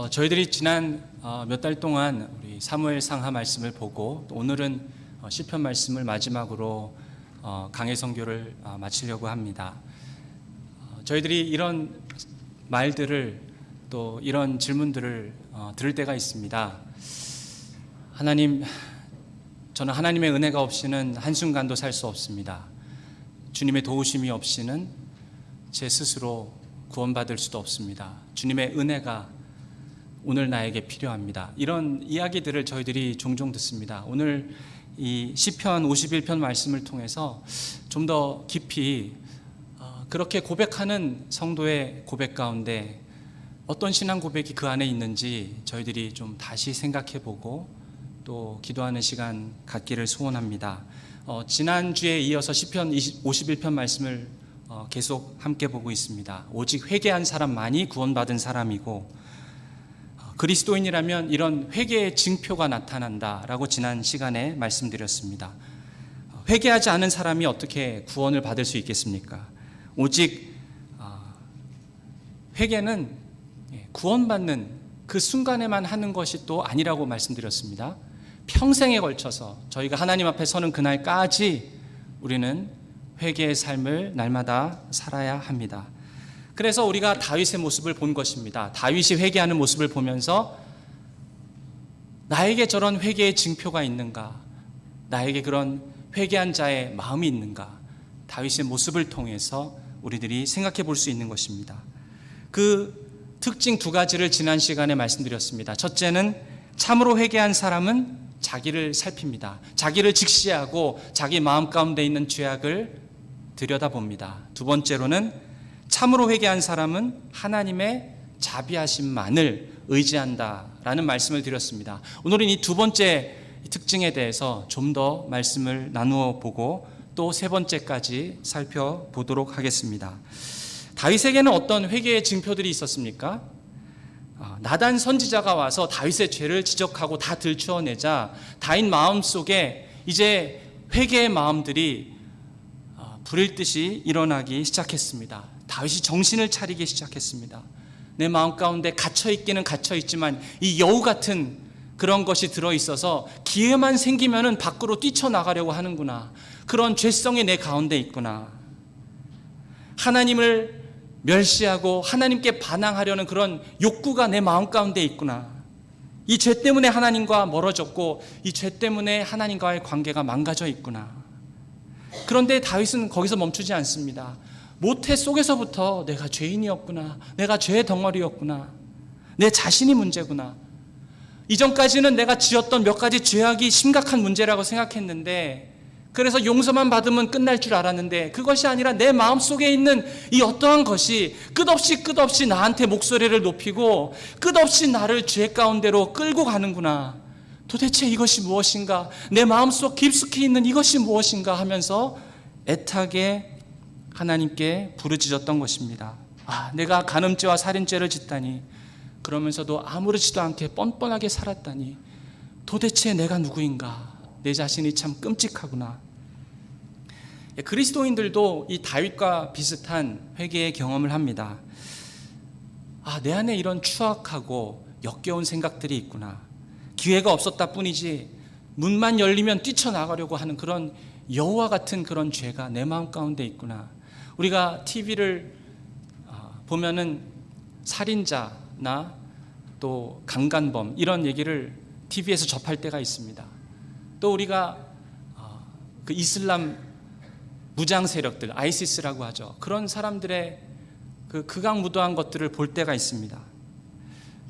저희들이 지난 몇 달 동안 우리 사무엘 상하 말씀을 보고 오늘은 시편 말씀을 마지막으로 강해 선교를 마치려고 합니다. 저희들이 이런 말들을 또 이런 질문들을 들을 때가 있습니다. 하나님, 저는 하나님의 은혜가 없이는 한순간도 살 수 없습니다. 주님의 도우심이 없이는 제 스스로 구원받을 수도 없습니다. 주님의 은혜가 오늘 나에게 필요합니다. 이런 이야기들을 저희들이 종종 듣습니다. 오늘 이 시편 51편 말씀을 통해서 좀 더 깊이 그렇게 고백하는 성도의 고백 가운데 어떤 신앙 고백이 그 안에 있는지 저희들이 좀 다시 생각해보고 또 기도하는 시간 갖기를 소원합니다. 지난주에 이어서 시편 51편 말씀을 계속 함께 보고 있습니다. 오직 회개한 사람만이 구원받은 사람이고 그리스도인이라면 이런 회개의 징표가 나타난다라고 지난 시간에 말씀드렸습니다. 회개하지 않은 사람이 어떻게 구원을 받을 수 있겠습니까? 오직 회개는 구원받는 그 순간에만 하는 것이 또 아니라고 말씀드렸습니다. 평생에 걸쳐서 저희가 하나님 앞에 서는 그날까지 우리는 회개의 삶을 날마다 살아야 합니다. 그래서 우리가 다윗의 모습을 본 것입니다. 다윗이 회개하는 모습을 보면서 나에게 저런 회개의 징표가 있는가? 나에게 그런 회개한 자의 마음이 있는가? 다윗의 모습을 통해서 우리들이 생각해 볼 수 있는 것입니다. 그 특징 두 가지를 지난 시간에 말씀드렸습니다. 첫째는 참으로 회개한 사람은 자기를 살핍니다. 자기를 직시하고 자기 마음 가운데 있는 죄악을 들여다봅니다. 두 번째로는 참으로 회개한 사람은 하나님의 자비하심만을 의지한다라는 말씀을 드렸습니다. 오늘은 이 두 번째 특징에 대해서 좀 더 말씀을 나누어 보고 또 세 번째까지 살펴보도록 하겠습니다. 다윗에게는 어떤 회개의 징표들이 있었습니까? 나단 선지자가 와서 다윗의 죄를 지적하고 다 들추어내자 다윗 마음속에 이제 회개의 마음들이 불일 듯이 일어나기 시작했습니다. 다윗이 정신을 차리기 시작했습니다. 내 마음 가운데 갇혀있기는 갇혀있지만 이 여우 같은 그런 것이 들어있어서 기회만 생기면은 밖으로 뛰쳐나가려고 하는구나. 그런 죄성이 내 가운데 있구나. 하나님을 멸시하고 하나님께 반항하려는 그런 욕구가 내 마음 가운데 있구나. 이 죄 때문에 하나님과 멀어졌고 이 죄 때문에 하나님과의 관계가 망가져 있구나. 그런데 다윗은 거기서 멈추지 않습니다. 모태 속에서부터 내가 죄인이었구나. 내가 죄의 덩어리였구나. 내 자신이 문제구나. 이전까지는 내가 지었던 몇 가지 죄악이 심각한 문제라고 생각했는데 그래서 용서만 받으면 끝날 줄 알았는데 그것이 아니라 내 마음속에 있는 이 어떠한 것이 끝없이 나한테 목소리를 높이고 끝없이 나를 죄 가운데로 끌고 가는구나. 도대체 이것이 무엇인가? 내 마음속 깊숙이 있는 이것이 무엇인가 하면서 애타게 하나님께 부르짖었던 것입니다. 내가 간음죄와 살인죄를 짓다니, 그러면서도 아무렇지도 않게 뻔뻔하게 살았다니, 도대체 내가 누구인가? 내 자신이 참 끔찍하구나. 그리스도인들도 이 다윗과 비슷한 회개의 경험을 합니다. 내 안에 이런 추악하고 역겨운 생각들이 있구나. 기회가 없었다 뿐이지 문만 열리면 뛰쳐나가려고 하는 그런 여우와 같은 그런 죄가 내 마음 가운데 있구나. 우리가 TV를 보면은 살인자나 또 강간범 이런 얘기를 TV에서 접할 때가 있습니다. 또 우리가 그 이슬람 무장 세력들, 아이시스라고 하죠. 그런 사람들의 그 극악무도한 것들을 볼 때가 있습니다.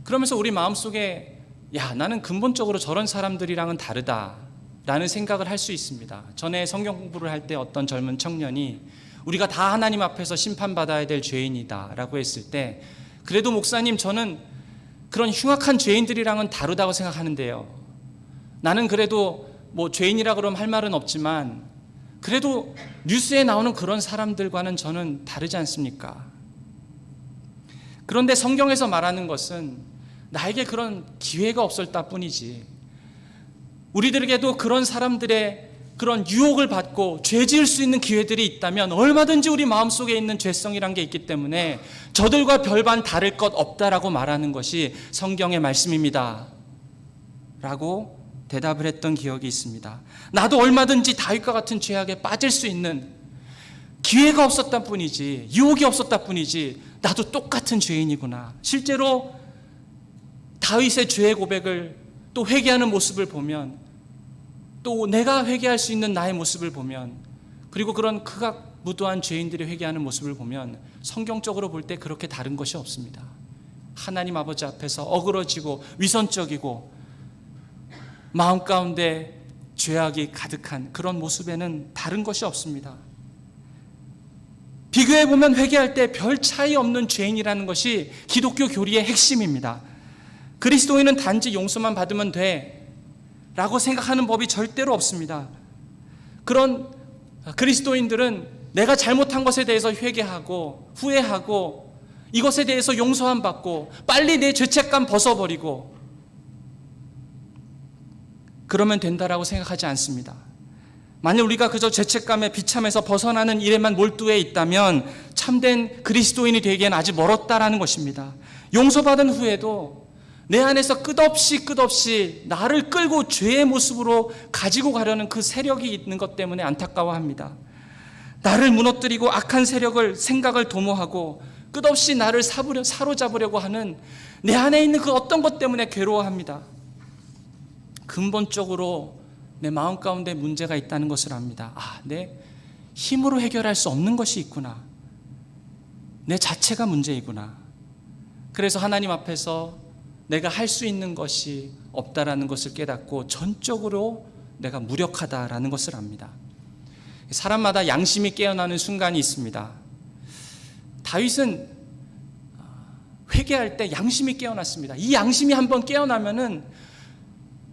그러면서 우리 마음속에 나는 근본적으로 저런 사람들이랑은 다르다라는 생각을 할 수 있습니다. 전에 성경 공부를 할 때 어떤 젊은 청년이 우리가 다 하나님 앞에서 심판받아야 될 죄인이다 라고 했을 때 그래도 목사님 저는 그런 흉악한 죄인들이랑은 다르다고 생각하는데요. 나는 그래도 뭐 죄인이라 그러면 할 말은 없지만 그래도 뉴스에 나오는 그런 사람들과는 저는 다르지 않습니까? 그런데 성경에서 말하는 것은 나에게 그런 기회가 없었다 뿐이지 우리들에게도 그런 사람들의 그런 유혹을 받고 죄 지을 수 있는 기회들이 있다면 얼마든지 우리 마음속에 있는 죄성이란 게 있기 때문에 저들과 별반 다를 것 없다라고 말하는 것이 성경의 말씀입니다 라고 대답을 했던 기억이 있습니다. 나도 얼마든지 다윗과 같은 죄악에 빠질 수 있는 기회가 없었다 뿐이지, 유혹이 없었다 뿐이지, 나도 똑같은 죄인이구나. 실제로 다윗의 죄의 고백을 또 회개하는 모습을 보면, 또 내가 회개할 수 있는 나의 모습을 보면, 그리고 그런 극악무도한 죄인들이 회개하는 모습을 보면 성경적으로 볼 때 그렇게 다른 것이 없습니다. 하나님 아버지 앞에서 어그러지고 위선적이고 마음 가운데 죄악이 가득한 그런 모습에는 다른 것이 없습니다. 비교해보면 회개할 때 별 차이 없는 죄인이라는 것이 기독교 교리의 핵심입니다. 그리스도인은 단지 용서만 받으면 돼 라고 생각하는 법이 절대로 없습니다. 그런 그리스도인들은 내가 잘못한 것에 대해서 회개하고 후회하고 이것에 대해서 용서함 받고 빨리 내 죄책감 벗어버리고 그러면 된다라고 생각하지 않습니다. 만약 우리가 그저 죄책감에 비참해서 벗어나는 일에만 몰두해 있다면 참된 그리스도인이 되기엔 아직 멀었다라는 것입니다. 용서받은 후에도 내 안에서 끝없이 나를 끌고 죄의 모습으로 가지고 가려는 그 세력이 있는 것 때문에 안타까워합니다. 나를 무너뜨리고 악한 세력을, 생각을 도모하고 끝없이 나를 사로잡으려고 하는 내 안에 있는 그 어떤 것 때문에 괴로워합니다. 근본적으로 내 마음 가운데 문제가 있다는 것을 압니다. 내 힘으로 해결할 수 없는 것이 있구나. 내 자체가 문제이구나. 그래서 하나님 앞에서 내가 할 수 있는 것이 없다라는 것을 깨닫고 전적으로 내가 무력하다라는 것을 압니다. 사람마다 양심이 깨어나는 순간이 있습니다. 다윗은 회개할 때 양심이 깨어났습니다. 이 양심이 한번 깨어나면은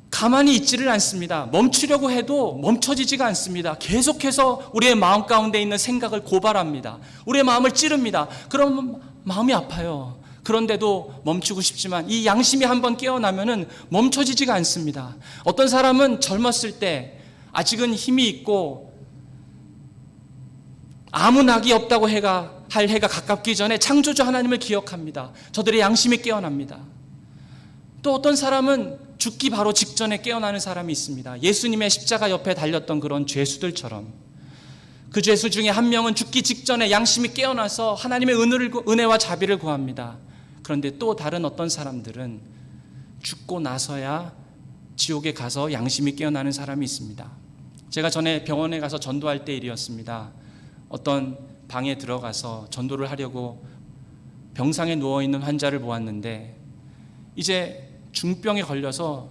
가만히 있지를 않습니다. 멈추려고 해도 멈춰지지가 않습니다. 계속해서 우리의 마음 가운데 있는 생각을 고발합니다. 우리의 마음을 찌릅니다. 그럼 마음이 아파요. 그런데도 멈추고 싶지만 이 양심이 한번 깨어나면은 멈춰지지가 않습니다. 어떤 사람은 젊었을 때 아직은 힘이 있고 아무 낙이 없다고 할 해가 가깝기 전에 창조주 하나님을 기억합니다. 저들의 양심이 깨어납니다. 또 어떤 사람은 죽기 바로 직전에 깨어나는 사람이 있습니다. 예수님의 십자가 옆에 달렸던 그런 죄수들처럼. 그 죄수 중에 한 명은 죽기 직전에 양심이 깨어나서 하나님의 은혜와 자비를 구합니다. 그런데 또 다른 어떤 사람들은 죽고 나서야 지옥에 가서 양심이 깨어나는 사람이 있습니다. 제가 전에 병원에 가서 전도할 때 일이었습니다. 어떤 방에 들어가서 전도를 하려고 병상에 누워있는 환자를 보았는데 이제 중병에 걸려서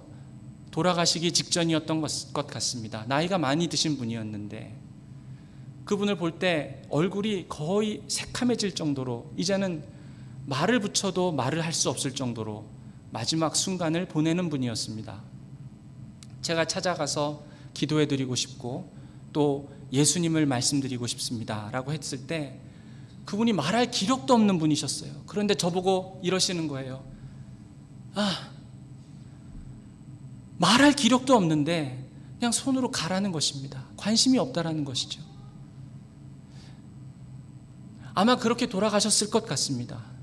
돌아가시기 직전이었던 것 같습니다. 나이가 많이 드신 분이었는데 그분을 볼 때 얼굴이 거의 새카매질 정도로 이제는 말을 붙여도 말을 할 수 없을 정도로 마지막 순간을 보내는 분이었습니다. 제가 찾아가서 기도해드리고 싶고 또 예수님을 말씀드리고 싶습니다 라고 했을 때 그분이 말할 기력도 없는 분이셨어요. 그런데 저보고 이러시는 거예요. 말할 기력도 없는데 그냥 손으로 가라는 것입니다. 관심이 없다라는 것이죠. 아마 그렇게 돌아가셨을 것 같습니다.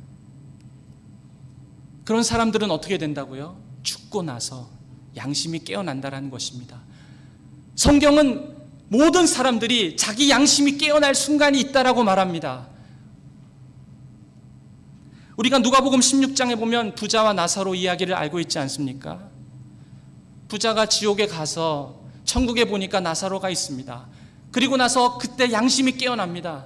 그런 사람들은 어떻게 된다고요? 죽고 나서 양심이 깨어난다라는 것입니다. 성경은 모든 사람들이 자기 양심이 깨어날 순간이 있다라고 말합니다. 우리가 누가복음 16장에 보면 부자와 나사로 이야기를 알고 있지 않습니까? 부자가 지옥에 가서 천국에 보니까 나사로가 있습니다. 그리고 나서 그때 양심이 깨어납니다.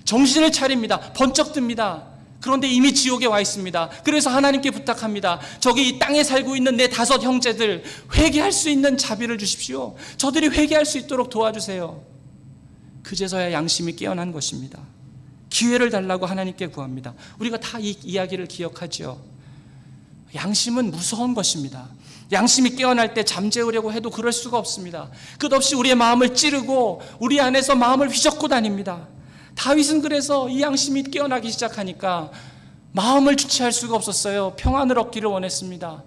정신을 차립니다. 번쩍 듭니다. 그런데 이미 지옥에 와 있습니다. 그래서 하나님께 부탁합니다. 저기 이 땅에 살고 있는 내 5 형제들 회개할 수 있는 자비를 주십시오. 저들이 회개할 수 있도록 도와주세요. 그제서야 양심이 깨어난 것입니다. 기회를 달라고 하나님께 구합니다. 우리가 다 이 이야기를 기억하죠. 양심은 무서운 것입니다. 양심이 깨어날 때 잠재우려고 해도 그럴 수가 없습니다. 끝없이 우리의 마음을 찌르고 우리 안에서 마음을 휘젓고 다닙니다. 다윗은 그래서 이 양심이 깨어나기 시작하니까 마음을 주체할 수가 없었어요. 평안을 얻기를 원했습니다.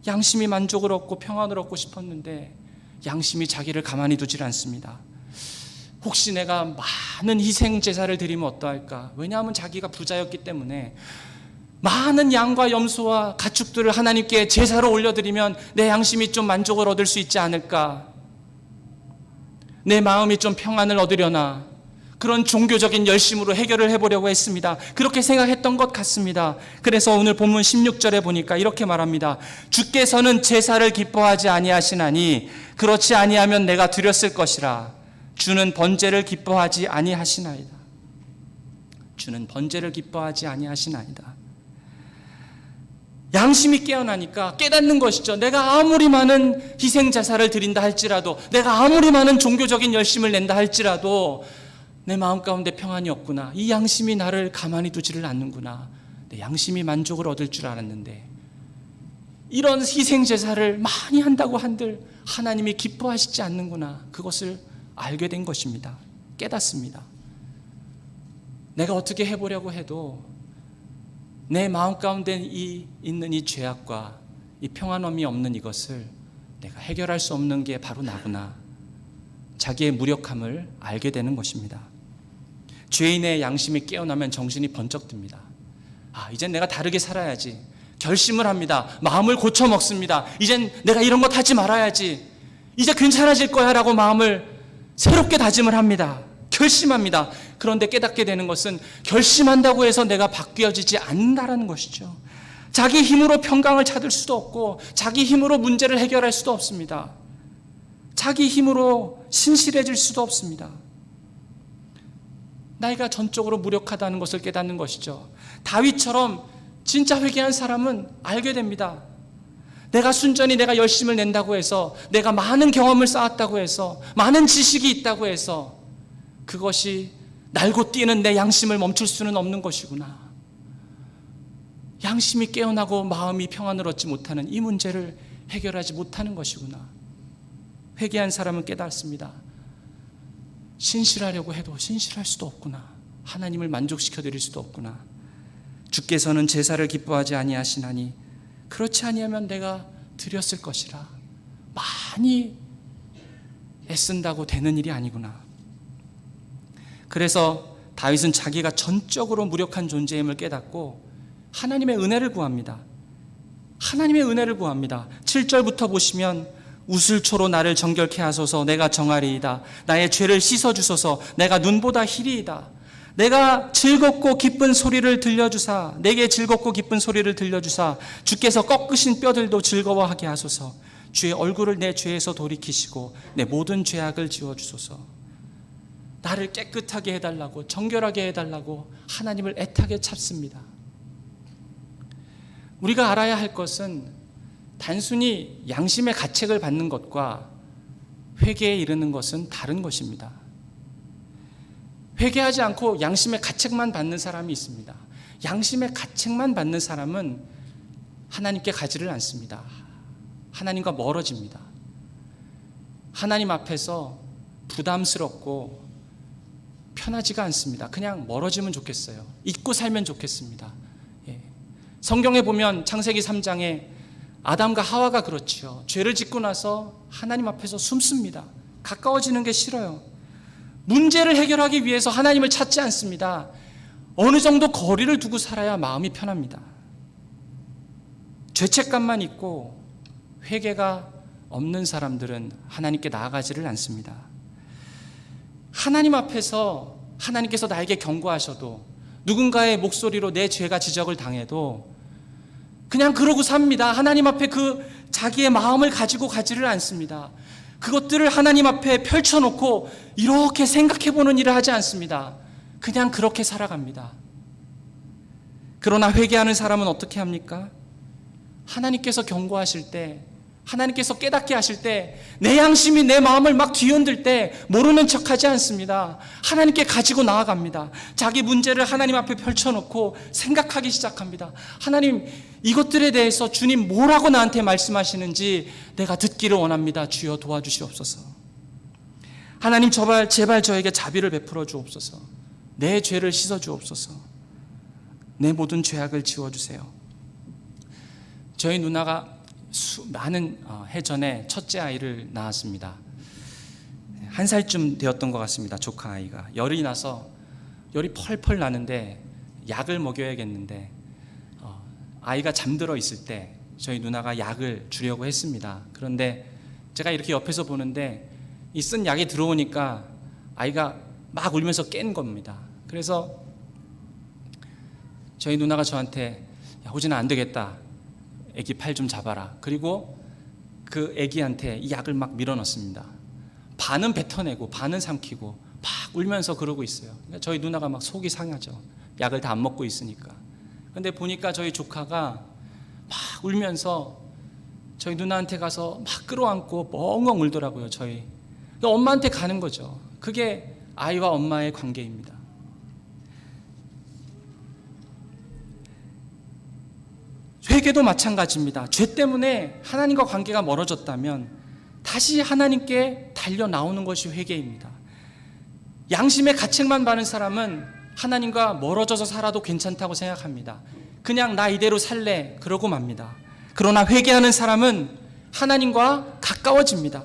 양심이 만족을 얻고 평안을 얻고 싶었는데 양심이 자기를 가만히 두질 않습니다. 혹시 내가 많은 희생 제사를 드리면 어떠할까? 왜냐하면 자기가 부자였기 때문에 많은 양과 염소와 가축들을 하나님께 제사로 올려드리면 내 양심이 좀 만족을 얻을 수 있지 않을까? 내 마음이 좀 평안을 얻으려나? 그런 종교적인 열심으로 해결을 해보려고 했습니다. 그렇게 생각했던 것 같습니다. 그래서 오늘 본문 16절에 보니까 이렇게 말합니다. 주께서는 제사를 기뻐하지 아니하시나니 그렇지 아니하면 내가 드렸을 것이라. 주는 번제를 기뻐하지 아니하시나이다. 주는 번제를 기뻐하지 아니하시나이다. 양심이 깨어나니까 깨닫는 것이죠. 내가 아무리 많은 희생제사를 드린다 할지라도, 내가 아무리 많은 종교적인 열심을 낸다 할지라도 내 마음 가운데 평안이 없구나. 이 양심이 나를 가만히 두지를 않는구나. 내 양심이 만족을 얻을 줄 알았는데 이런 희생제사를 많이 한다고 한들 하나님이 기뻐하시지 않는구나. 그것을 알게 된 것입니다. 깨닫습니다. 내가 어떻게 해보려고 해도 내 마음 가운데 있는 이 죄악과 이 평안함이 없는 이것을 내가 해결할 수 없는 게 바로 나구나. 자기의 무력함을 알게 되는 것입니다. 죄인의 양심이 깨어나면 정신이 번쩍 듭니다. 이젠 내가 다르게 살아야지. 결심을 합니다. 마음을 고쳐 먹습니다. 이젠 내가 이런 것 하지 말아야지. 이제 괜찮아질 거야 라고 마음을 새롭게 다짐을 합니다. 결심합니다. 그런데 깨닫게 되는 것은 결심한다고 해서 내가 바뀌어지지 않는다라는 것이죠. 자기 힘으로 평강을 찾을 수도 없고 자기 힘으로 문제를 해결할 수도 없습니다. 자기 힘으로 신실해질 수도 없습니다. 나이가 전적으로 무력하다는 것을 깨닫는 것이죠. 다윗처럼 진짜 회개한 사람은 알게 됩니다. 내가 순전히 내가 열심을 낸다고 해서, 내가 많은 경험을 쌓았다고 해서, 많은 지식이 있다고 해서 그것이 날고 뛰는 내 양심을 멈출 수는 없는 것이구나. 양심이 깨어나고 마음이 평안을 얻지 못하는 이 문제를 해결하지 못하는 것이구나. 회개한 사람은 깨닫습니다. 신실하려고 해도 신실할 수도 없구나. 하나님을 만족시켜 드릴 수도 없구나. 주께서는 제사를 기뻐하지 아니하시나니 그렇지 아니하면 내가 드렸을 것이라. 많이 애쓴다고 되는 일이 아니구나. 그래서 다윗은 자기가 전적으로 무력한 존재임을 깨닫고 하나님의 은혜를 구합니다. 하나님의 은혜를 구합니다. 7절부터 보시면 우슬초로 나를 정결케 하소서. 내가 정하리이다. 나의 죄를 씻어주소서. 내가 눈보다 희리이다. 내가 즐겁고 기쁜 소리를 들려주사, 내게 즐겁고 기쁜 소리를 들려주사, 주께서 꺾으신 뼈들도 즐거워하게 하소서. 주의 얼굴을 내 죄에서 돌이키시고 내 모든 죄악을 지워주소서. 나를 깨끗하게 해달라고, 정결하게 해달라고 하나님을 애타게 찾습니다. 우리가 알아야 할 것은 단순히 양심의 가책을 받는 것과 회개에 이르는 것은 다른 것입니다. 회개하지 않고 양심의 가책만 받는 사람이 있습니다. 양심의 가책만 받는 사람은 하나님께 가지를 않습니다. 하나님과 멀어집니다. 하나님 앞에서 부담스럽고 편하지가 않습니다. 그냥 멀어지면 좋겠어요. 잊고 살면 좋겠습니다. 성경에 보면 창세기 3장에 아담과 하와가 그렇지요. 죄를 짓고 나서 하나님 앞에서 숨습니다. 가까워지는 게 싫어요. 문제를 해결하기 위해서 하나님을 찾지 않습니다. 어느 정도 거리를 두고 살아야 마음이 편합니다. 죄책감만 있고 회개가 없는 사람들은 하나님께 나아가지를 않습니다. 하나님 앞에서 하나님께서 나에게 경고하셔도, 누군가의 목소리로 내 죄가 지적을 당해도 그냥 그러고 삽니다. 하나님 앞에 그 자기의 마음을 가지고 가지를 않습니다. 그것들을 하나님 앞에 펼쳐놓고 이렇게 생각해보는 일을 하지 않습니다. 그냥 그렇게 살아갑니다. 그러나 회개하는 사람은 어떻게 합니까? 하나님께서 경고하실 때, 하나님께서 깨닫게 하실 때, 내 양심이 내 마음을 막 뒤흔들 때 모르는 척하지 않습니다. 하나님께 가지고 나아갑니다. 자기 문제를 하나님 앞에 펼쳐놓고 생각하기 시작합니다. 하나님, 이것들에 대해서 주님 뭐라고 나한테 말씀하시는지 내가 듣기를 원합니다. 주여 도와주시옵소서. 하나님, 제발 저에게 자비를 베풀어 주옵소서. 내 죄를 씻어 주옵소서. 내 모든 죄악을 지워주세요. 저희 누나가 많은 해 전에 첫째 아이를 낳았습니다. 1살쯤 되었던 것 같습니다. 조카 아이가 열이 나서 열이 펄펄 나는데 약을 먹여야겠는데 아이가 잠들어 있을 때 저희 누나가 약을 주려고 했습니다. 그런데 제가 이렇게 옆에서 보는데 이 쓴 약이 들어오니까 아이가 막 울면서 깬 겁니다. 그래서 저희 누나가 저한테 야, 호진아 안 되겠다. 애기 팔 좀 잡아라. 그리고 그 애기한테 이 약을 막 밀어넣습니다. 반은 뱉어내고 반은 삼키고 막 울면서 그러고 있어요. 그러니까 저희 누나가 막 속이 상하죠. 약을 다 안 먹고 있으니까. 근데 보니까 저희 조카가 막 울면서 저희 누나한테 가서 막 끌어안고 멍멍 울더라고요. 저희 그러니까 엄마한테 가는 거죠. 그게 아이와 엄마의 관계입니다. 회개도 마찬가지입니다. 죄 때문에 하나님과 관계가 멀어졌다면 다시 하나님께 달려 나오는 것이 회개입니다. 양심의 가책만 받는 사람은 하나님과 멀어져서 살아도 괜찮다고 생각합니다. 그냥 나 이대로 살래 그러고 맙니다. 그러나 회개하는 사람은 하나님과 가까워집니다.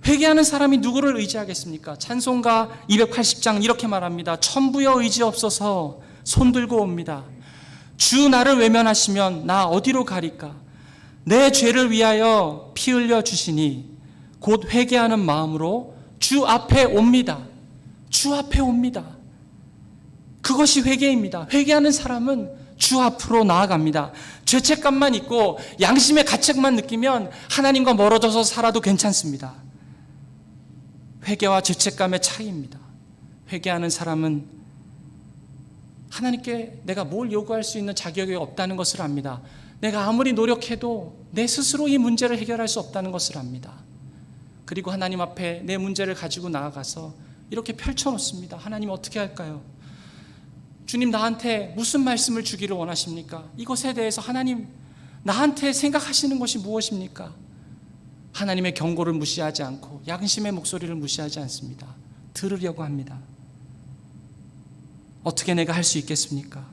회개하는 사람이 누구를 의지하겠습니까? 찬송가 280장 이렇게 말합니다. 천부여 의지 없어서 손들고 옵니다. 주 나를 외면하시면 나 어디로 가리까? 내 죄를 위하여 피 흘려 주시니 곧 회개하는 마음으로 주 앞에 옵니다. 주 앞에 옵니다. 그것이 회개입니다. 회개하는 사람은 주 앞으로 나아갑니다. 죄책감만 있고 양심의 가책만 느끼면 하나님과 멀어져서 살아도 괜찮습니다. 회개와 죄책감의 차이입니다. 회개하는 사람은 하나님께 내가 뭘 요구할 수 있는 자격이 없다는 것을 압니다. 내가 아무리 노력해도 내 스스로 이 문제를 해결할 수 없다는 것을 압니다. 그리고 하나님 앞에 내 문제를 가지고 나아가서 이렇게 펼쳐놓습니다. 하나님 어떻게 할까요? 주님 나한테 무슨 말씀을 주기를 원하십니까? 이것에 대해서 하나님 나한테 생각하시는 것이 무엇입니까? 하나님의 경고를 무시하지 않고 양심의 목소리를 무시하지 않습니다. 들으려고 합니다. 어떻게 내가 할 수 있겠습니까?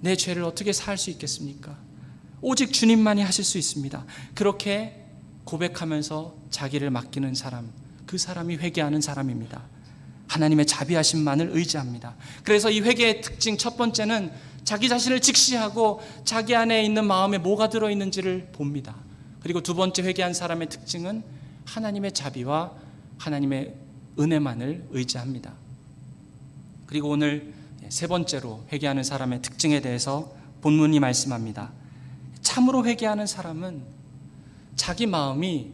내 죄를 어떻게 사할 수 있겠습니까? 오직 주님만이 하실 수 있습니다. 그렇게 고백하면서 자기를 맡기는 사람, 그 사람이 회개하는 사람입니다. 하나님의 자비하심만을 의지합니다. 그래서 이 회개의 특징 첫 번째는 자기 자신을 직시하고 자기 안에 있는 마음에 뭐가 들어있는지를 봅니다. 그리고 두 번째 회개한 사람의 특징은 하나님의 자비와 하나님의 은혜만을 의지합니다. 그리고 오늘 세 번째로 회개하는 사람의 특징에 대해서 본문이 말씀합니다. 참으로 회개하는 사람은 자기 마음이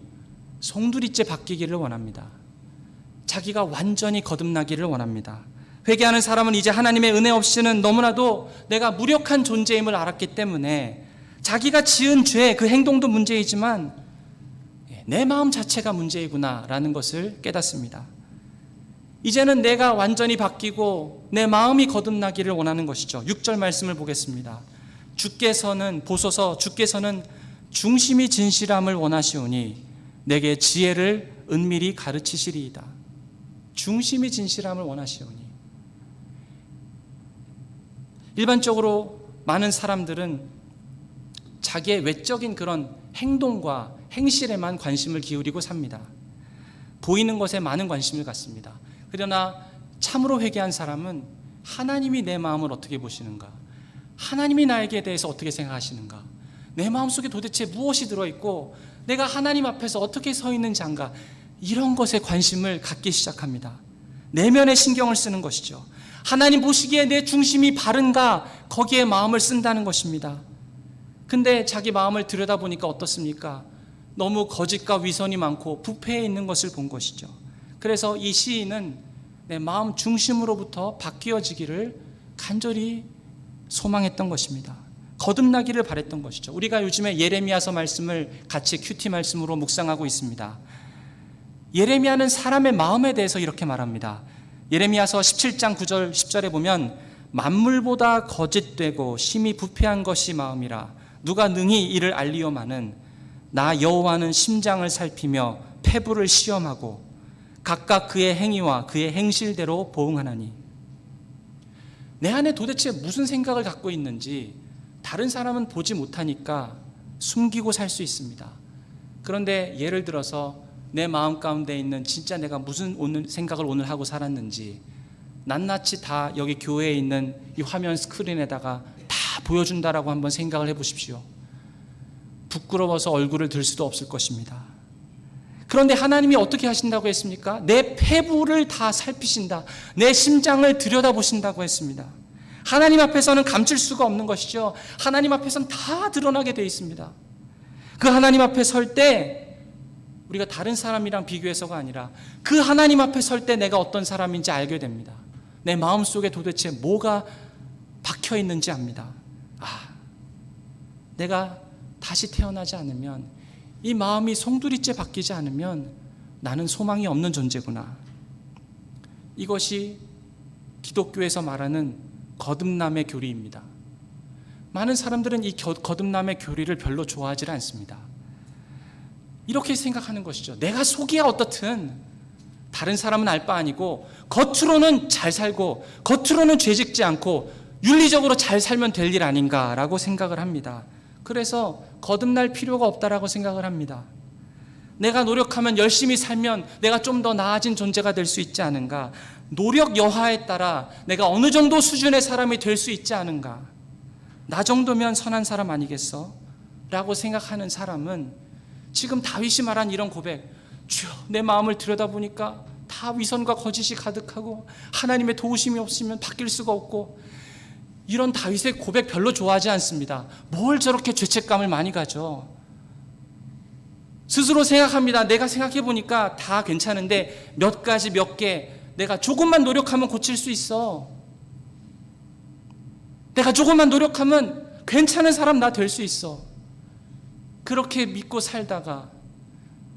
송두리째 바뀌기를 원합니다. 자기가 완전히 거듭나기를 원합니다. 회개하는 사람은 이제 하나님의 은혜 없이는 너무나도 내가 무력한 존재임을 알았기 때문에 자기가 지은 죄, 그 행동도 문제이지만 내 마음 자체가 문제이구나라는 것을 깨닫습니다. 이제는 내가 완전히 바뀌고 내 마음이 거듭나기를 원하는 것이죠. 6절 말씀을 보겠습니다. 주께서는 중심이 진실함을 원하시오니 내게 지혜를 은밀히 가르치시리이다. 중심이 진실함을 원하시오니. 일반적으로 많은 사람들은 자기의 외적인 그런 행동과 행실에만 관심을 기울이고 삽니다. 보이는 것에 많은 관심을 갖습니다. 그러나 참으로 회개한 사람은 하나님이 내 마음을 어떻게 보시는가? 하나님이 나에게 대해서 어떻게 생각하시는가? 내 마음속에 도대체 무엇이 들어있고 내가 하나님 앞에서 어떻게 서 있는지 안가? 이런 것에 관심을 갖기 시작합니다. 내면에 신경을 쓰는 것이죠. 하나님 보시기에 내 중심이 바른가? 거기에 마음을 쓴다는 것입니다. 근데 자기 마음을 들여다보니까 어떻습니까? 너무 거짓과 위선이 많고 부패해 있는 것을 본 것이죠. 그래서 이 시인은 내 마음 중심으로부터 바뀌어지기를 간절히 소망했던 것입니다. 거듭나기를 바랬던 것이죠. 우리가 요즘에 예레미야서 말씀을 같이 큐티 말씀으로 묵상하고 있습니다. 예레미야는 사람의 마음에 대해서 이렇게 말합니다. 예레미야서 17장 9절 10절에 보면 만물보다 거짓되고 심히 부패한 것이 마음이라 누가 능히 이를 알리오마는 나 여호와는 심장을 살피며 폐부를 시험하고 각각 그의 행위와 그의 행실대로 보응하나니. 내 안에 도대체 무슨 생각을 갖고 있는지 다른 사람은 보지 못하니까 숨기고 살 수 있습니다. 그런데 예를 들어서 내 마음 가운데 있는 진짜 내가 무슨 생각을 오늘 하고 살았는지 낱낱이 다 여기 교회에 있는 이 화면 스크린에다가 다 보여준다라고 한번 생각을 해보십시오. 부끄러워서 얼굴을 들 수도 없을 것입니다. 그런데 하나님이 어떻게 하신다고 했습니까? 내 폐부를 다 살피신다. 내 심장을 들여다보신다고 했습니다. 하나님 앞에서는 감출 수가 없는 것이죠. 하나님 앞에서는 다 드러나게 되어 있습니다. 그 하나님 앞에 설 때 우리가 다른 사람이랑 비교해서가 아니라 그 하나님 앞에 설 때 내가 어떤 사람인지 알게 됩니다. 내 마음속에 도대체 뭐가 박혀 있는지 압니다. 내가 다시 태어나지 않으면, 이 마음이 송두리째 바뀌지 않으면 나는 소망이 없는 존재구나. 이것이 기독교에서 말하는 거듭남의 교리입니다. 많은 사람들은 이 거듭남의 교리를 별로 좋아하지 않습니다. 이렇게 생각하는 것이죠. 내가 속이야 어떻든 다른 사람은 알 바 아니고 겉으로는 잘 살고 겉으로는 죄 짓지 않고 윤리적으로 잘 살면 될 일 아닌가라고 생각을 합니다. 그래서 거듭날 필요가 없다라고 생각을 합니다. 내가 노력하면, 열심히 살면 내가 좀 더 나아진 존재가 될 수 있지 않은가, 노력 여하에 따라 내가 어느 정도 수준의 사람이 될 수 있지 않은가, 나 정도면 선한 사람 아니겠어? 라고 생각하는 사람은 지금 다윗이 말한 이런 고백, 주여 내 마음을 들여다보니까 다 위선과 거짓이 가득하고 하나님의 도우심이 없으면 바뀔 수가 없고, 이런 다윗의 고백 별로 좋아하지 않습니다. 뭘 저렇게 죄책감을 많이 가져? 스스로 생각합니다. 내가 생각해 보니까 다 괜찮은데 몇 가지 몇 개 내가 조금만 노력하면 고칠 수 있어. 내가 조금만 노력하면 괜찮은 사람 나 될 수 있어. 그렇게 믿고 살다가,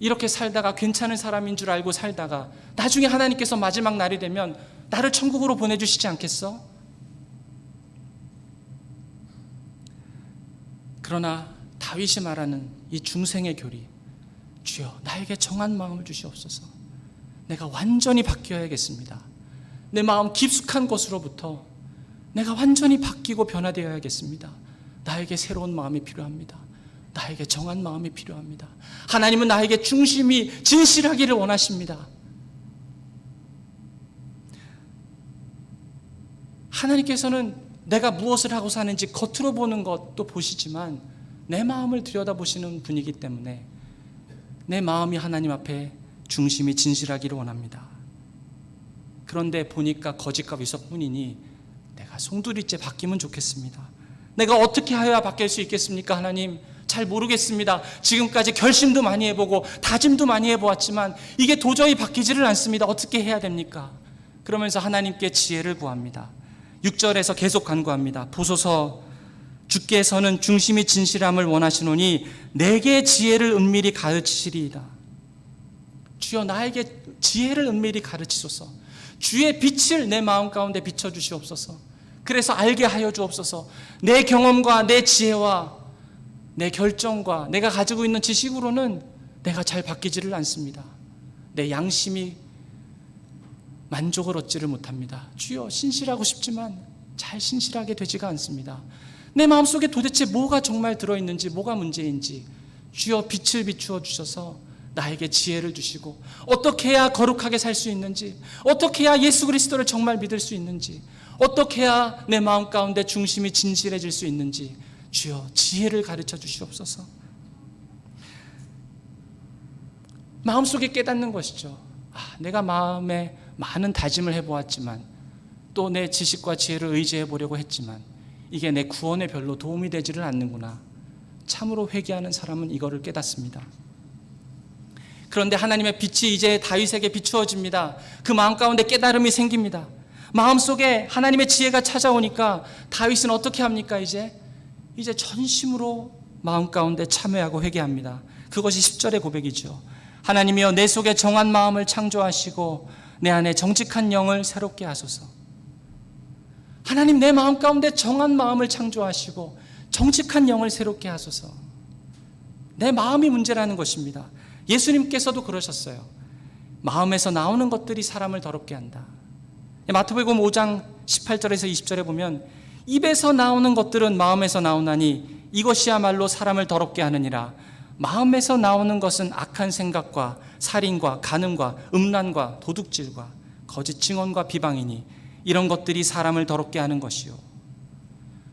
이렇게 살다가 괜찮은 사람인 줄 알고 살다가 나중에 하나님께서 마지막 날이 되면 나를 천국으로 보내주시지 않겠어? 그러나 다윗이 말하는 이 중생의 교리, 주여 나에게 정한 마음을 주시옵소서. 내가 완전히 바뀌어야겠습니다. 내 마음 깊숙한 곳으로부터 내가 완전히 바뀌고 변화되어야겠습니다. 나에게 새로운 마음이 필요합니다. 나에게 정한 마음이 필요합니다. 하나님은 나에게 중심이 진실하기를 원하십니다. 하나님께서는 내가 무엇을 하고 사는지 겉으로 보는 것도 보시지만 내 마음을 들여다보시는 분이기 때문에 내 마음이 하나님 앞에 중심이 진실하기를 원합니다. 그런데 보니까 거짓과 위선뿐이니 내가 송두리째 바뀌면 좋겠습니다. 내가 어떻게 하여야 바뀔 수 있겠습니까? 하나님, 잘 모르겠습니다. 지금까지 결심도 많이 해보고 다짐도 많이 해보았지만 이게 도저히 바뀌지를 않습니다. 어떻게 해야 됩니까? 그러면서 하나님께 지혜를 구합니다. 6절에서 계속 간구합니다. 보소서, 주께서는 중심이 진실함을 원하시노니 내게 지혜를 은밀히 가르치시리이다. 주여 나에게 지혜를 은밀히 가르치소서. 주의 빛을 내 마음 가운데 비춰주시옵소서. 그래서 알게 하여 주옵소서. 내 경험과 내 지혜와 내 결정과 내가 가지고 있는 지식으로는 내가 잘 바뀌지를 않습니다. 내 양심이 만족을 얻지를 못합니다. 주여, 신실하고 싶지만 잘 신실하게 되지가 않습니다. 내 마음속에 도대체 뭐가 정말 들어있는지, 뭐가 문제인지 주여 빛을 비추어 주셔서 나에게 지혜를 주시고, 어떻게 해야 거룩하게 살 수 있는지, 어떻게 해야 예수 그리스도를 정말 믿을 수 있는지, 어떻게 해야 내 마음 가운데 중심이 진실해질 수 있는지 주여 지혜를 가르쳐 주시옵소서. 마음속에 깨닫는 것이죠. 내가 마음에 많은 다짐을 해보았지만, 또 내 지식과 지혜를 의지해 보려고 했지만 이게 내 구원에 별로 도움이 되지를 않는구나. 참으로 회개하는 사람은 이거를 깨닫습니다. 그런데 하나님의 빛이 이제 다윗에게 비추어집니다. 그 마음 가운데 깨달음이 생깁니다. 마음속에 하나님의 지혜가 찾아오니까 다윗은 어떻게 합니까? 이제 전심으로 마음 가운데 참회하고 회개합니다. 그것이 10절의 고백이죠. 하나님이여 내 속에 정한 마음을 창조하시고 내 안에 정직한 영을 새롭게 하소서. 하나님, 내 마음 가운데 정한 마음을 창조하시고 정직한 영을 새롭게 하소서. 내 마음이 문제라는 것입니다. 예수님께서도 그러셨어요. 마음에서 나오는 것들이 사람을 더럽게 한다. 마태복음 5장 18절에서 20절에 보면 입에서 나오는 것들은 마음에서 나오나니 이것이야말로 사람을 더럽게 하느니라. 마음에서 나오는 것은 악한 생각과 살인과 간음과 음란과 도둑질과 거짓 증언과 비방이니 이런 것들이 사람을 더럽게 하는 것이요.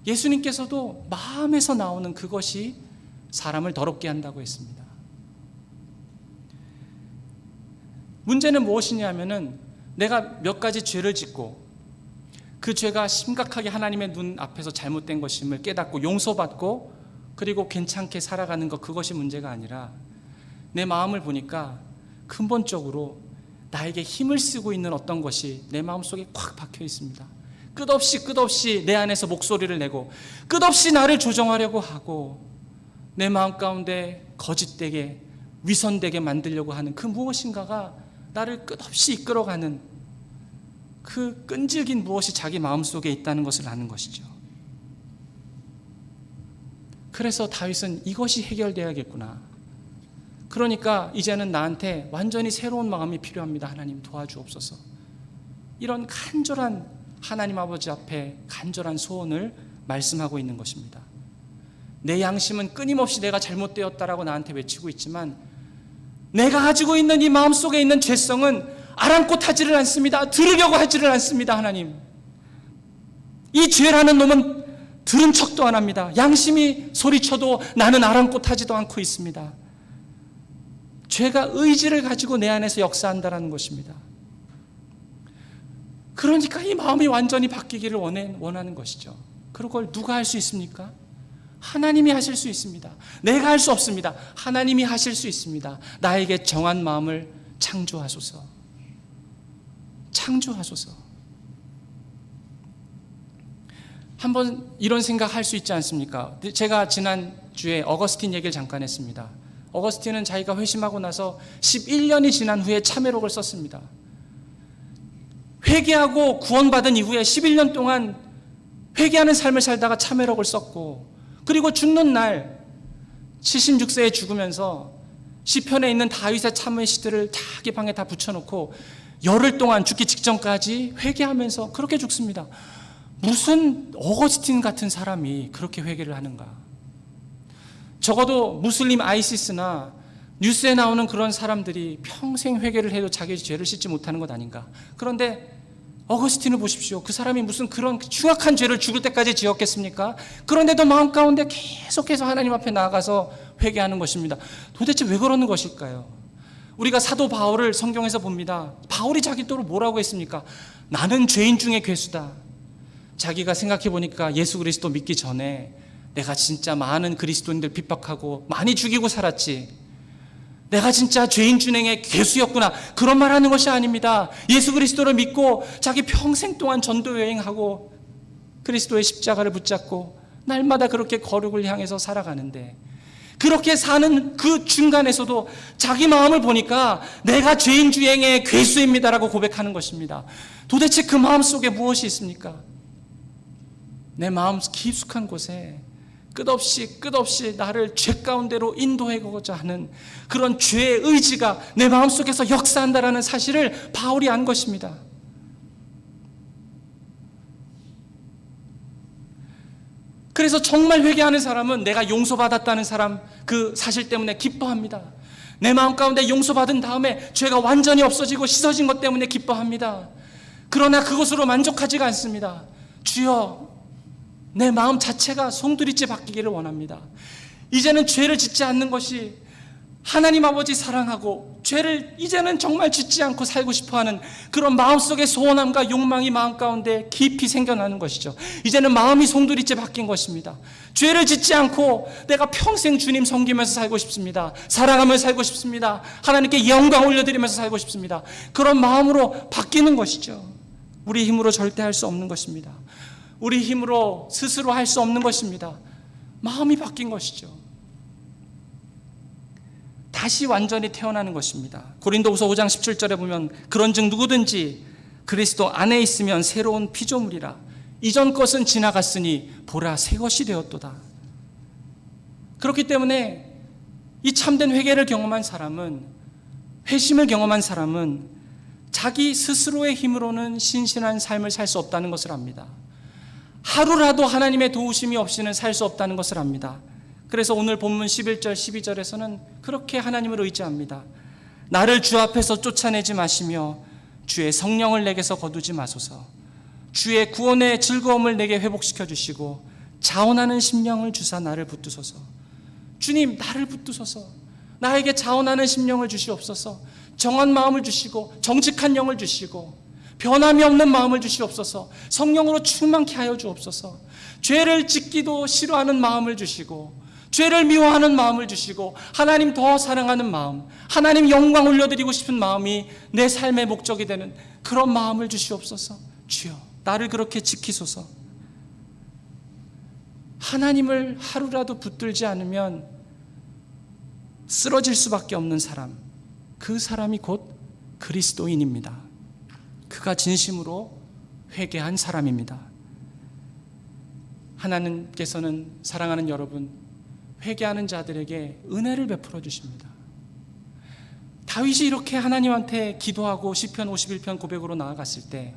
예수님께서도 마음에서 나오는 그것이 사람을 더럽게 한다고 했습니다. 문제는 무엇이냐면은 내가 몇 가지 죄를 짓고 그 죄가 심각하게 하나님의 눈 앞에서 잘못된 것임을 깨닫고 용서받고 그리고 괜찮게 살아가는 것, 그것이 문제가 아니라 내 마음을 보니까 근본적으로 나에게 힘을 쓰고 있는 어떤 것이 내 마음속에 꽉 박혀 있습니다. 끝없이 내 안에서 목소리를 내고 끝없이 나를 조정하려고 하고 내 마음 가운데 거짓되게 위선되게 만들려고 하는 그 무엇인가가 나를 끝없이 이끌어가는 그 끈질긴 무엇이 자기 마음속에 있다는 것을 아는 것이죠. 그래서 다윗은 이것이 해결되어야겠구나. 그러니까 이제는 나한테 완전히 새로운 마음이 필요합니다. 하나님 도와주옵소서. 이런 간절한 하나님 아버지 앞에 간절한 소원을 말씀하고 있는 것입니다. 내 양심은 끊임없이 내가 잘못되었다라고 나한테 외치고 있지만 내가 가지고 있는 이 마음속에 있는 죄성은 아랑곳하지를 않습니다. 들으려고 하지를 않습니다. 하나님, 이 죄라는 놈은 들은 척도 안 합니다. 양심이 소리쳐도 나는 아랑곳하지도 않고 있습니다. 죄가 의지를 가지고 내 안에서 역사한다는 것입니다. 그러니까 이 마음이 완전히 바뀌기를 원하는 것이죠. 그걸 누가 할 수 있습니까? 하나님이 하실 수 있습니다. 내가 할 수 없습니다. 하나님이 하실 수 있습니다. 나에게 정한 마음을 창조하소서. 창조하소서. 한번 이런 생각할 수 있지 않습니까? 제가 지난주에 어거스틴 얘기를 잠깐 했습니다. 어거스틴은 자기가 회심하고 나서 11년이 지난 후에 참회록을 썼습니다. 회개하고 구원받은 이후에 11년 동안 회개하는 삶을 살다가 참회록을 썼고, 그리고 죽는 날 76세에 죽으면서 시편에 있는 다윗의 참회 시들을 자기 방에 다 붙여놓고 열흘 동안 죽기 직전까지 회개하면서 그렇게 죽습니다. 무슨 어거스틴 같은 사람이 그렇게 회개를 하는가? 적어도 무슬림 아이시스나 뉴스에 나오는 그런 사람들이 평생 회개를 해도 자기 죄를 씻지 못하는 것 아닌가? 그런데 어거스틴을 보십시오. 그 사람이 무슨 그런 흉악한 죄를 죽을 때까지 지었겠습니까? 그런데도 마음 가운데 계속해서 하나님 앞에 나아가서 회개하는 것입니다. 도대체 왜 그러는 것일까요? 우리가 사도 바울을 성경에서 봅니다. 바울이 자기도 뭐라고 했습니까? 나는 죄인 중에 괴수다. 자기가 생각해 보니까 예수 그리스도 믿기 전에 내가 진짜 많은 그리스도인들 핍박하고 많이 죽이고 살았지. 내가 진짜 죄인 중에 괴수였구나. 그런 말 하는 것이 아닙니다. 예수 그리스도를 믿고 자기 평생 동안 전도 여행하고 그리스도의 십자가를 붙잡고 날마다 그렇게 거룩을 향해서 살아가는데, 그렇게 사는 그 중간에서도 자기 마음을 보니까 내가 죄인 중에 괴수입니다라고 고백하는 것입니다. 도대체 그 마음 속에 무엇이 있습니까? 내 마음 깊숙한 곳에 끝없이 나를 죄 가운데로 인도하고자 하는 그런 죄의 의지가 내 마음속에서 역사한다라는 사실을 바울이 안 것입니다. 그래서 정말 회개하는 사람은 내가 용서받았다는 사람, 그 사실 때문에 기뻐합니다. 내 마음 가운데 용서받은 다음에 죄가 완전히 없어지고 씻어진 것 때문에 기뻐합니다. 그러나 그것으로 만족하지가 않습니다. 주여, 내 마음 자체가 송두리째 바뀌기를 원합니다. 이제는 죄를 짓지 않는 것이 하나님 아버지 사랑하고 죄를 이제는 정말 짓지 않고 살고 싶어하는 그런 마음속의 소원함과 욕망이 마음 가운데 깊이 생겨나는 것이죠. 이제는 마음이 송두리째 바뀐 것입니다. 죄를 짓지 않고 내가 평생 주님 섬기면서 살고 싶습니다. 사랑하며 살고 싶습니다. 하나님께 영광 올려드리면서 살고 싶습니다. 그런 마음으로 바뀌는 것이죠. 우리 힘으로 절대 할 수 없는 것입니다. 우리 힘으로 스스로 할 수 없는 것입니다. 마음이 바뀐 것이죠. 다시 완전히 태어나는 것입니다. 고린도후서 5장 17절에 보면 그런즉 누구든지 그리스도 안에 있으면 새로운 피조물이라. 이전 것은 지나갔으니 보라 새 것이 되었도다. 그렇기 때문에 이 참된 회개를 경험한 사람은, 회심을 경험한 사람은 자기 스스로의 힘으로는 신실한 삶을 살 수 없다는 것을 압니다. 하루라도 하나님의 도우심이 없이는 살 수 없다는 것을 압니다. 그래서 오늘 본문 11절 12절에서는 그렇게 하나님을 의지합니다. 나를 주 앞에서 쫓아내지 마시며 주의 성령을 내게서 거두지 마소서. 주의 구원의 즐거움을 내게 회복시켜 주시고 자원하는 심령을 주사 나를 붙드소서. 주님, 나를 붙드소서. 나에게 자원하는 심령을 주시옵소서. 정한 마음을 주시고 정직한 영을 주시고 변함이 없는 마음을 주시옵소서. 성령으로 충만케 하여 주옵소서. 죄를 짓기도 싫어하는 마음을 주시고 죄를 미워하는 마음을 주시고 하나님 더 사랑하는 마음, 하나님 영광 올려드리고 싶은 마음이 내 삶의 목적이 되는 그런 마음을 주시옵소서. 주여, 나를 그렇게 지키소서. 하나님을 하루라도 붙들지 않으면 쓰러질 수밖에 없는 사람, 그 사람이 곧 그리스도인입니다. 그가 진심으로 회개한 사람입니다. 하나님께서는 사랑하는 여러분, 회개하는 자들에게 은혜를 베풀어 주십니다. 다윗이 이렇게 하나님한테 기도하고 시편 51편 고백으로 나아갔을 때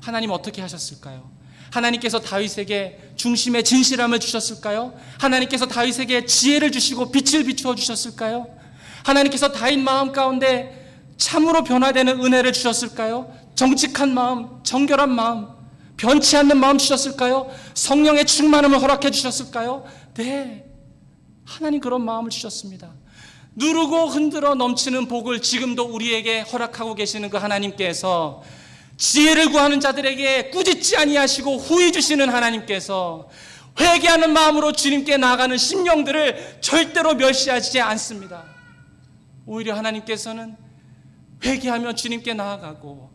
하나님 어떻게 하셨을까요? 하나님께서 다윗에게 중심의 진실함을 주셨을까요? 하나님께서 다윗에게 지혜를 주시고 빛을 비추어 주셨을까요? 하나님께서 다윗 마음 가운데 참으로 변화되는 은혜를 주셨을까요? 정직한 마음, 정결한 마음, 변치 않는 마음 주셨을까요? 성령의 충만함을 허락해 주셨을까요? 네, 하나님 그런 마음을 주셨습니다. 누르고 흔들어 넘치는 복을 지금도 우리에게 허락하고 계시는 그 하나님께서, 지혜를 구하는 자들에게 꾸짖지 아니하시고 후히 주시는 하나님께서 회개하는 마음으로 주님께 나아가는 심령들을 절대로 멸시하지 않습니다. 오히려 하나님께서는 회개하며 주님께 나아가고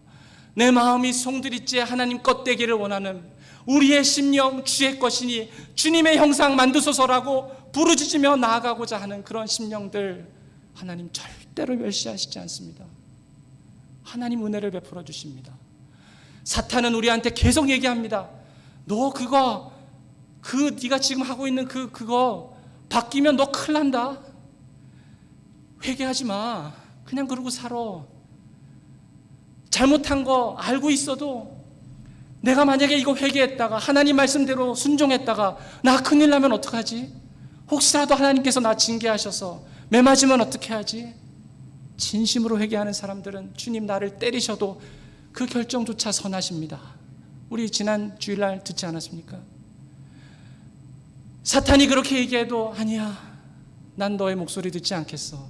내 마음이 송두리째 하나님 것 되기를 원하는 우리의 심령 주의 것이니 주님의 형상 만드소서라고 부르짖으며 나아가고자 하는 그런 심령들 하나님 절대로 멸시하시지 않습니다. 하나님 은혜를 베풀어 주십니다. 사탄은 우리한테 계속 얘기합니다. 너 네가 지금 하고 있는 그거 바뀌면 너 큰일 난다. 회개하지 마. 그냥 그러고 살아. 잘못한 거 알고 있어도 내가 만약에 이거 회개했다가 하나님 말씀대로 순종했다가 나 큰일 나면 어떡하지? 혹시라도 하나님께서 나 징계하셔서 매 맞으면 어떻게 하지? 진심으로 회개하는 사람들은 주님 나를 때리셔도 그 결정조차 선하십니다. 우리 지난 주일날 듣지 않았습니까? 사탄이 그렇게 얘기해도 아니야, 난 너의 목소리 듣지 않겠어.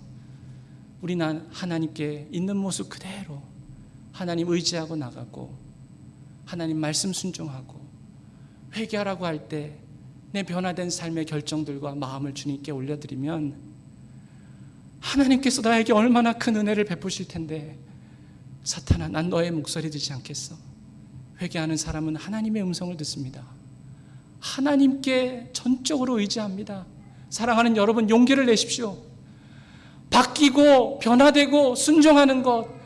우리 난 하나님께 있는 모습 그대로 하나님 의지하고 나가고 하나님 말씀 순종하고 회개하라고 할 때 내 변화된 삶의 결정들과 마음을 주님께 올려드리면 하나님께서 나에게 얼마나 큰 은혜를 베푸실 텐데, 사탄아 난 너의 목소리 듣지 않겠어. 회개하는 사람은 하나님의 음성을 듣습니다. 하나님께 전적으로 의지합니다. 사랑하는 여러분, 용기를 내십시오. 바뀌고 변화되고 순종하는 것,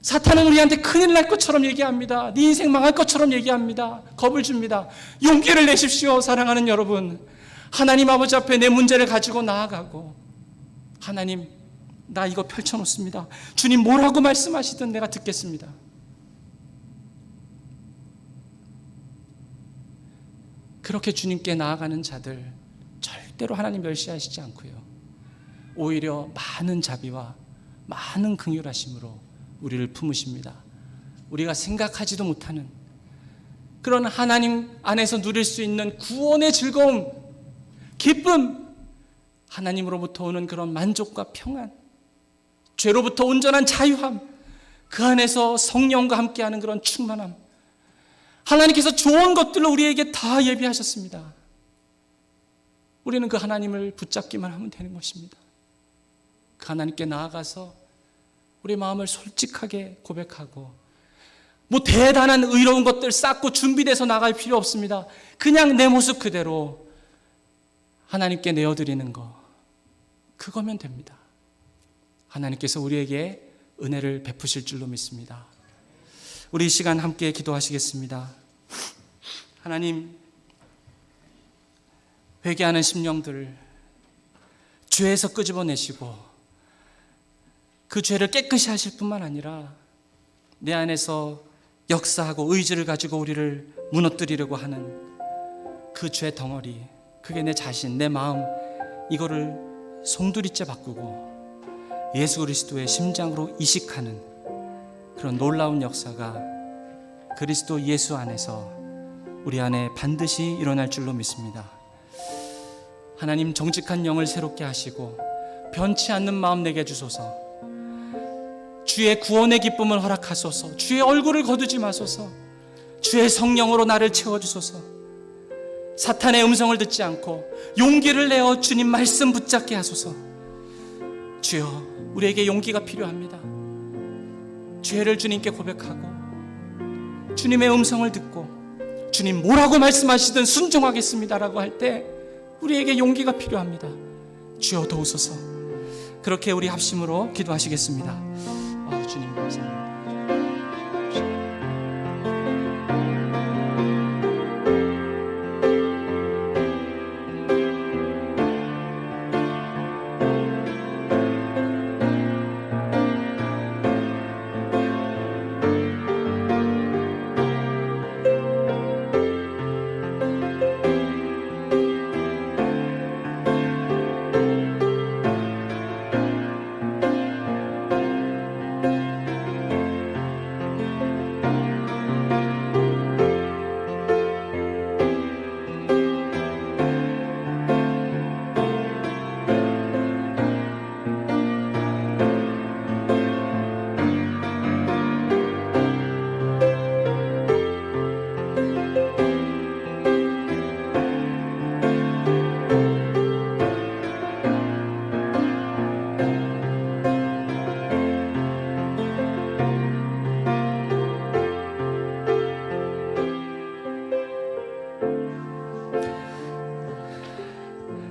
사탄은 우리한테 큰일 날 것처럼 얘기합니다. 네 인생 망할 것처럼 얘기합니다. 겁을 줍니다. 용기를 내십시오. 사랑하는 여러분, 하나님 아버지 앞에 내 문제를 가지고 나아가고, 하나님 나 이거 펼쳐놓습니다. 주님 뭐라고 말씀하시든 내가 듣겠습니다. 그렇게 주님께 나아가는 자들 절대로 하나님 멸시하시지 않고요, 오히려 많은 자비와 많은 긍휼하심으로 우리를 품으십니다. 우리가 생각하지도 못하는 그런 하나님 안에서 누릴 수 있는 구원의 즐거움, 기쁨, 하나님으로부터 오는 그런 만족과 평안, 죄로부터 온전한 자유함, 그 안에서 성령과 함께하는 그런 충만함, 하나님께서 좋은 것들로 우리에게 다 예비하셨습니다. 우리는 그 하나님을 붙잡기만 하면 되는 것입니다. 그 하나님께 나아가서 우리 마음을 솔직하게 고백하고, 뭐 대단한 의로운 것들 쌓고 준비돼서 나갈 필요 없습니다. 그냥 내 모습 그대로 하나님께 내어드리는 거, 그거면 됩니다. 하나님께서 우리에게 은혜를 베푸실 줄로 믿습니다. 우리 이 시간 함께 기도하시겠습니다. 하나님, 회개하는 심령들을 죄에서 끄집어내시고 그 죄를 깨끗이 하실 뿐만 아니라 내 안에서 역사하고 의지를 가지고 우리를 무너뜨리려고 하는 그 죄 덩어리, 그게 내 자신, 내 마음, 이거를 송두리째 바꾸고 예수 그리스도의 심장으로 이식하는 그런 놀라운 역사가 그리스도 예수 안에서 우리 안에 반드시 일어날 줄로 믿습니다. 하나님, 정직한 영을 새롭게 하시고 변치 않는 마음 내게 주소서. 주의 구원의 기쁨을 허락하소서. 주의 얼굴을 거두지 마소서. 주의 성령으로 나를 채워주소서. 사탄의 음성을 듣지 않고 용기를 내어 주님 말씀 붙잡게 하소서. 주여, 우리에게 용기가 필요합니다. 죄를 주님께 고백하고 주님의 음성을 듣고 주님 뭐라고 말씀하시든 순종하겠습니다라고 할 때 우리에게 용기가 필요합니다. 주여 도우소서. 그렇게 우리 합심으로 기도하시겠습니다. 주님 감사합니다.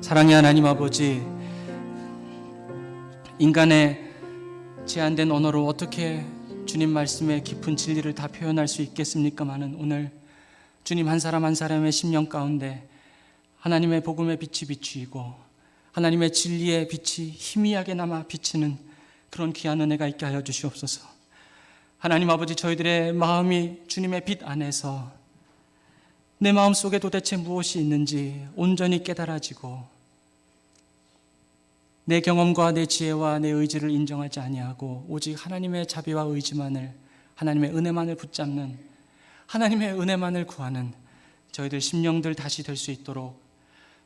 사랑의 하나님 아버지, 인간의 제한된 언어로 어떻게 주님 말씀의 깊은 진리를 다 표현할 수 있겠습니까마는 오늘 주님 한 사람 한 사람의 심령 가운데 하나님의 복음의 빛이 비추이고 하나님의 진리의 빛이 희미하게 남아 비치는 그런 귀한 은혜가 있게 하여 주시옵소서. 하나님 아버지, 저희들의 마음이 주님의 빛 안에서 내 마음 속에 도대체 무엇이 있는지 온전히 깨달아지고 내 경험과 내 지혜와 내 의지를 인정하지 아니하고 오직 하나님의 자비와 의지만을, 하나님의 은혜만을 붙잡는, 하나님의 은혜만을 구하는 저희들 심령들 다시 될 수 있도록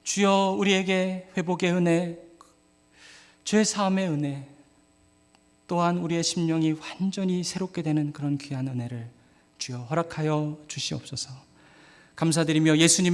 주여 우리에게 회복의 은혜, 죄 사함의 은혜, 또한 우리의 심령이 완전히 새롭게 되는 그런 귀한 은혜를 주여 허락하여 주시옵소서. 감사드리며 예수님